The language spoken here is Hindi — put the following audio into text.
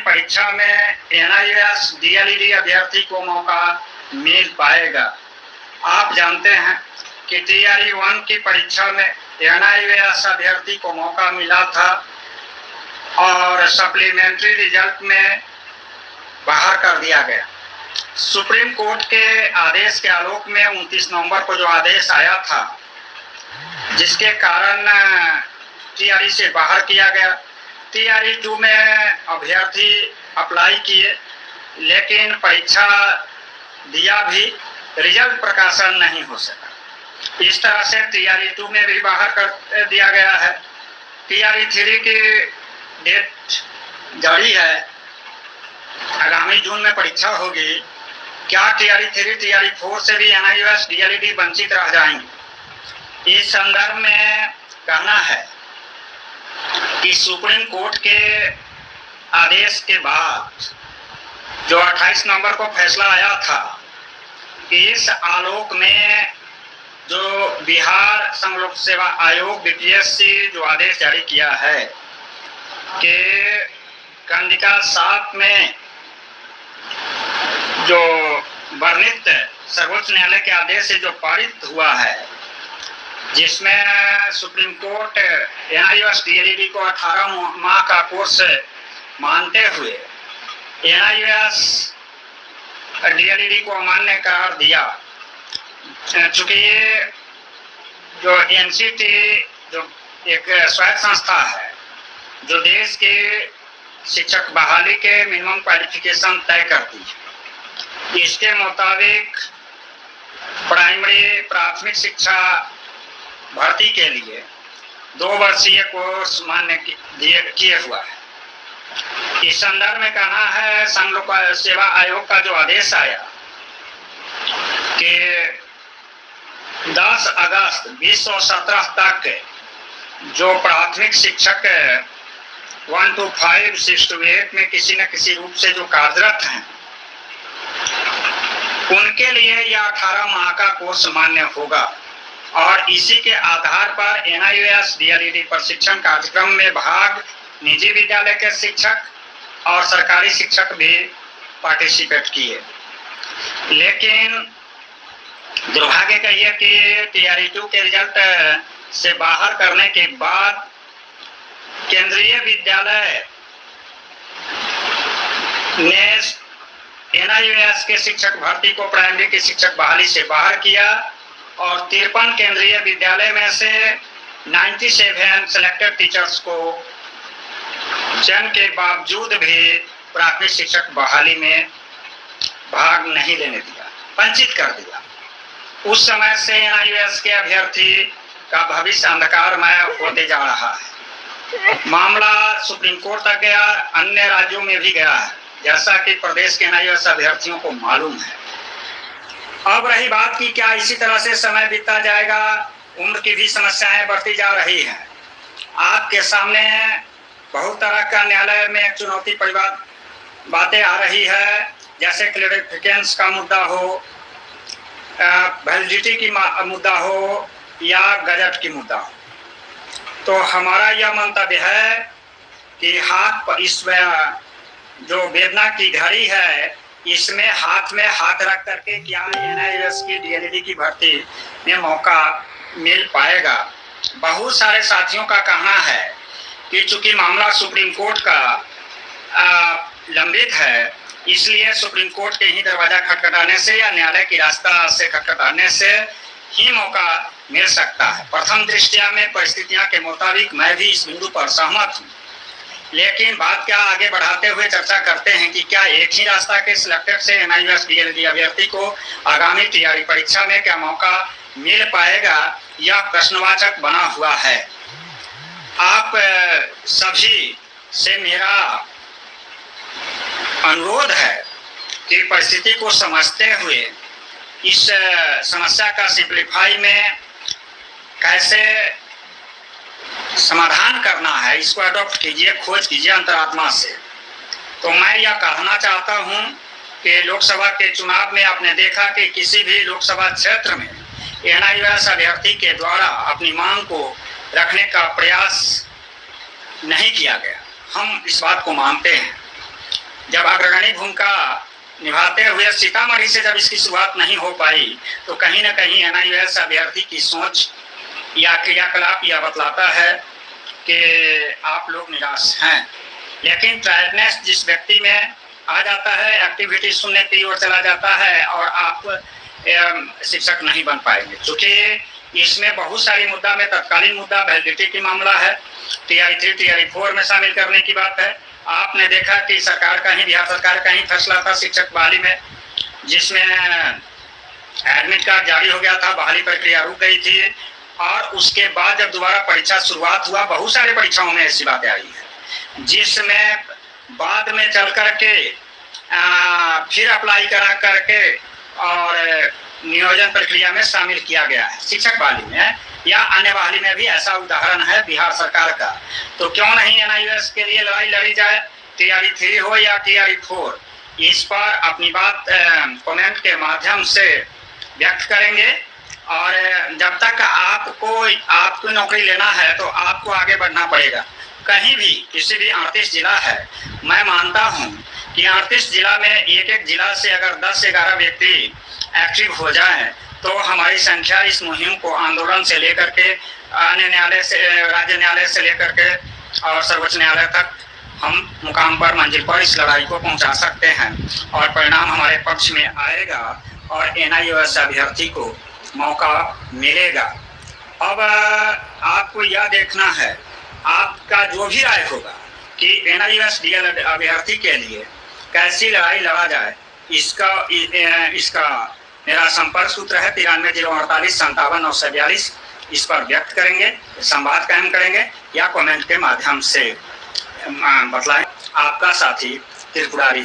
परीक्षा में एनआईएएस डीएलईडी अभ्यर्थी को मौका मिल पाएगा। आप जानते हैं कि टीआरई 1 की परीक्षा में एनआईएएस अभ्यर्थी को मौका मिला था और सप्लीमेंट्री रिजल्ट में बाहर कर दिया गया। सुप्रीम कोर्ट के आदेश के आलोक में 29 नवंबर को जो आदेश आया था, जिसके कारण टीआरई से बाहर किया गया। टीआरई 2 में अभ्यर्थी अप्लाई किए, लेकिन परीक्षा दिया भी, रिजल्ट प्रकाशन नहीं हो सका। इस तरह से टीआरई 2 में भी बाहर कर दिया गया है। टीआरई 3 की डेट जारी है, आगामी जून में परीक्षा होगी। क्या टीआरई 3, टीआरई 4 से भी एनआईएएस डीएलईडी वंचित रह जाएंगे? इस संदर्भ में कहना है कि सुप्रीम कोर्ट के आदेश के बाद जो 28 नवंबर को फैसला आया था, इस आलोक में जो बिहार संघ लोक सेवा आयोग बीपीएससी जो आदेश जारी किया है कि कंडिका 7 में जो वर्णित सर्वोच्च न्यायालय के आदेश से जो पारित हुआ है, जिसमें सुप्रीम कोर्ट एनआईएएस डीएलईडी को 18 माह का कोर्स मानते हुए एनआईएएस डीएलईडी को अमान्य करार दिया। चूंकि ये जो एनसीटी जो एक स्वायत्त संस्था है जो देश के शिक्षक बहाली के मिनिमम क्वालिफिकेशन तय करती है, इसके मुताबिक प्राथमिक शिक्षा भर्ती के लिए 2 वर्षीय कोर्स मान्य किए हुआ है। इस संदर्भ में कहना है संघ लोक सेवा आयोग का जो आदेश आया कि 10 अगस्त 2017 तक जो प्राथमिक शिक्षक 1 to 5, 6 to 8 में किसी न किसी रूप से जो कार्यरत हैं, उनके लिए यह 18 माह का कोर्स मान्य होगा और इसी के आधार पर एनआईएएस डीएलईडी प्रशिक्षण कार्यक्रम में भाग निजी विद्यालय के शिक्षक और सरकारी शिक्षक भी पार्टिसिपेट किए। लेकिन दुर्भाग्य का यह कि टीआरई 2 के रिजल्ट से बाहर करने के बाद केंद्रीय विद्यालय ने एनआईएएस के शिक्षक भर्ती को प्राइमरी के शिक्षक बहाली से बाहर किया और 53 केंद्रीय विद्यालय में से 97 सिलेक्टेड टीचर्स को चयन के बावजूद भी प्राथमिक शिक्षक बहाली में भाग नहीं लेने दिया, वंचित कर दिया। उस समय से एनआईएएस के अभ्यर्थी का भविष्य अंधकारमय होते जा रहा है। मामला सुप्रीम कोर्ट तक गया, अन्य राज्यों में भी गया है, जैसा कि प्रदेश के एनआईएएस अभ्यर्थियों को मालूम है। अब रही बात कि क्या इसी तरह से समय बीतता जाएगा, उम्र की भी समस्याएं बढ़ती जा रही हैं। आपके सामने बहुत तरह का न्यायालय में चुनौती बातें आ रही है, जैसे क्लैरिफिकेशंस का मुद्दा हो, वैलिडिटी की मुद्दा हो या गजट की मुद्दा हो। तो हमारा यह मंतव्य है कि हाथ पर इस जो वेदना की घड़ी है, इसमें हाथ में हाथ रख करके क्या एनआईएएस की डीएलईडी की भर्ती में मौका मिल पाएगा। बहुत सारे साथियों का कहना है कि चूंकि मामला सुप्रीम कोर्ट का लंबित है, इसलिए सुप्रीम कोर्ट के ही दरवाजा खटखटाने से या न्यायालय की रास्ता से खटखटाने से ही मौका मिल सकता है। प्रथम दृष्टया में परिस्थितियां के मुताबिक मैं भी इस बिंदु पर सहमत हूँ, लेकिन बात क्या आगे बढ़ाते हुए चर्चा करते हैं कि क्या एक ही रास्ता के सिलेक्टेड से एनआईएएस डीएलईडी अभ्यर्थी को आगामी टीआरई परीक्षा में क्या मौका मिल पाएगा, यह प्रश्नवाचक बना हुआ है। आप सभी से मेरा अनुरोध है कि परिस्थिति को समझते हुए इस समस्या का सिंप्लीफाई में कैसे समाधान करना है, इसको अडॉप्ट कीजिए, खोज कीजिए अंतरात्मा से। तो मैं यह कहना चाहता हूं कि लोकसभा के चुनाव में आपने देखा कि किसी भी लोकसभा क्षेत्र में एनआईएएस अभ्यर्थी के द्वारा अपनी मांग को रखने का प्रयास नहीं किया गया। हम इस बात को मानते हैं, जब अग्रणी भूमिका निभाते हुए सीतामढ़ी से जब इसकी शुरुआत नहीं हो पाई, तो कहीं ना कहीं NIOS अभ्यर्थी की सोच या क्रियाकलाप यह बतलाता है कि आप लोग निराश हैं। लेकिन टायर्डनेस जिस व्यक्ति में आ जाता है, एक्टिविटी सुनने की ओर चला जाता है और आप शिक्षक नहीं बन पाएंगे, क्योंकि इसमें बहुत सारी मुद्दा में तत्कालीन मुद्दा वैलिडिटी की मामला है, TRI 3 TRI 4 में शामिल करने की बात है। आपने देखा कि सरकार का ही, बिहार सरकार का ही फैसला था शिक्षक बहाली में, जिसमें एडमिट कार्ड जारी हो गया था, बहाली प्रक्रिया रुक गई थी और उसके बाद जब दोबारा परीक्षा शुरुआत हुआ, बहुत सारी परीक्षाओं में ऐसी बातें आई है, जिसमें बाद में चल करके फिर अप्लाई करा करके और नियोजन प्रक्रिया में शामिल किया गया है शिक्षक बहाली में, या अन्य बहाली में भी ऐसा उदाहरण है बिहार सरकार का। तो क्यों नहीं NIOS के लिए लड़ाई लड़ी जाए, TRI 3 हो या TRI 4, इस पर अपनी बात कमेंट के माध्यम से व्यक्त करेंगे। और जब तक आपको नौकरी लेना है तो आपको आगे बढ़ना पड़ेगा। कहीं भी किसी भी 38 जिला है, मैं मानता हूं कि 38 जिला में एक जिला से अगर 10-11 व्यक्ति एक्टिव हो जाएं तो हमारी संख्या इस मुहिम को आंदोलन से लेकर के अन्य न्यायालय से, राज्य न्यायालय से लेकर के और सर्वोच्च न्यायालय तक हम मुकाम पर, मंजिल पर इस लड़ाई को पहुंचा सकते हैं और परिणाम हमारे पक्ष में आएगा और NIOS अभ्यर्थी को मौका मिलेगा। अब आपको यह देखना है, आपका जो भी राय होगा कि NIOS DL अभ्यर्थी के लिए कैसी लड़ाई लड़ा जाए, इसका मेरा संपर्क सूत्र है 9308457942। इस पर व्यक्त करेंगे, संवाद कायम करेंगे या कमेंट के माध्यम से बतलाएं। आपका साथी त्रिपुरारी।